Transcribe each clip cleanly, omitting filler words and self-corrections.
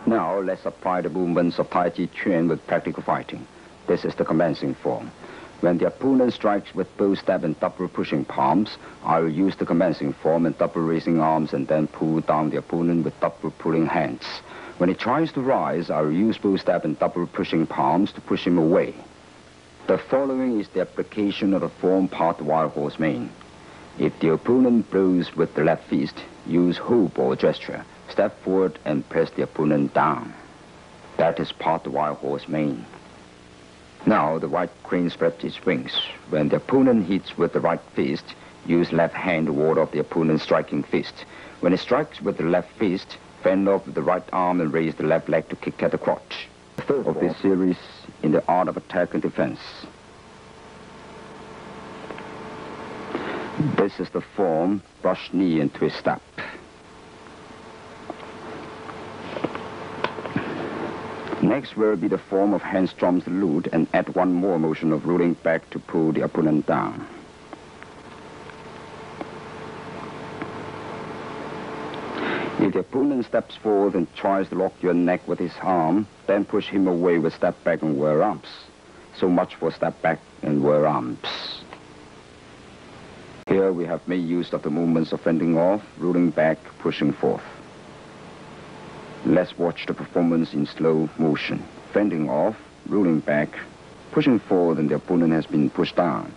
Now let's apply the movements of Tai Chi Chuan with practical fighting. This is the commencing form. When the opponent strikes with both stab and double pushing palms, I will use the commencing form and double raising arms and then pull down the opponent with double pulling hands. When he tries to rise, I will use both stab and double pushing palms to push him away. The following is the application of the form part wild horse mane. If the opponent blows with the left fist, use whole ball gesture. Step forward and press the opponent down. That is part wild horse mane. Now the right crane spreads its wings. When the opponent hits with the right fist, use left hand to ward off the opponent's striking fist. When he strikes with the left fist, fend off with the right arm and raise the left leg to kick at the crotch. The third of this series in the art of attack and defense. This is the form brush knee and twist step. Next will be the form of hand strums salute and add one more motion of rolling back to pull the opponent down. If the opponent steps forward and tries to lock your neck with his arm, then push him away with step back and wear arms. So much for step back and wear arms. Here we have made use of the movements of fending off, rolling back, pushing forth. Let's watch the performance in slow motion. Fending off, rolling back, pushing forward, and the opponent has been pushed down.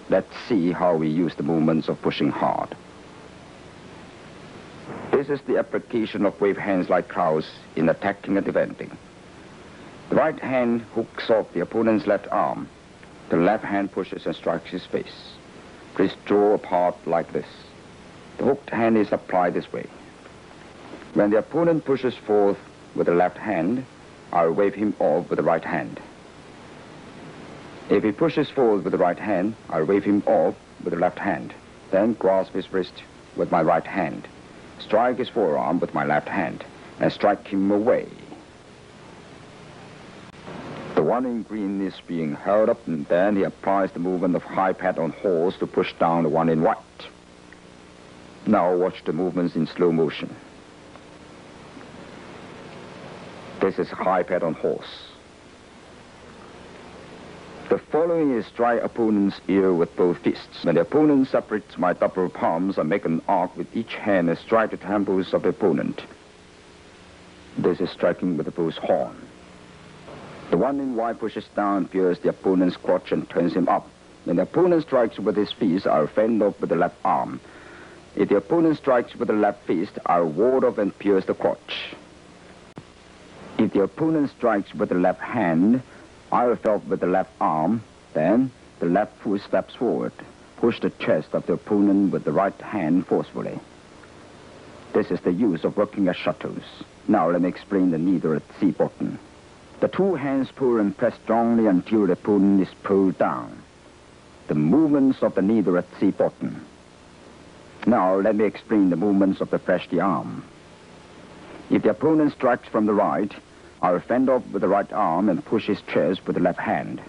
Let's see how we use the movements of pushing hard. This is the application of wave hands like clouds in attacking and defending. The right hand hooks off the opponent's left arm. The left hand pushes and strikes his face. Please draw apart like this. The hooked hand is applied this way. When the opponent pushes forth with the left hand, I'll wave him off with the right hand. If he pushes forward with the right hand, I'll wave him off with the left hand. Then grasp his wrist with my right hand. Strike his forearm with my left hand and strike him away. The one in green is being held up, and then he applies the movement of high pad on horse to push down the one in white. Now watch the movements in slow motion. This is high pad on horse. The following is strike opponent's ear with both fists. When the opponent separates my double palms, I make an arc with each hand and strike the temples of the opponent. This is striking with the bull's horn. The one in white pushes down and pierces the opponent's crotch and turns him up. When the opponent strikes with his fist, I'll fend off with the left arm. If the opponent strikes with the left fist, I'll ward off and pierce the crotch. If the opponent strikes with the left hand, I'll fend off with the left arm. Then the left foot steps forward. Push the chest of the opponent with the right hand forcefully. This is the use of working as shuttles. Now let me explain the needle at C button. The two hands pull and press strongly until the opponent is pulled down. The movements of the needle at C button. Now let me explain the movements of the flash the arm. If the opponent strikes from the right, I'll fend off with the right arm and push his chest with the left hand.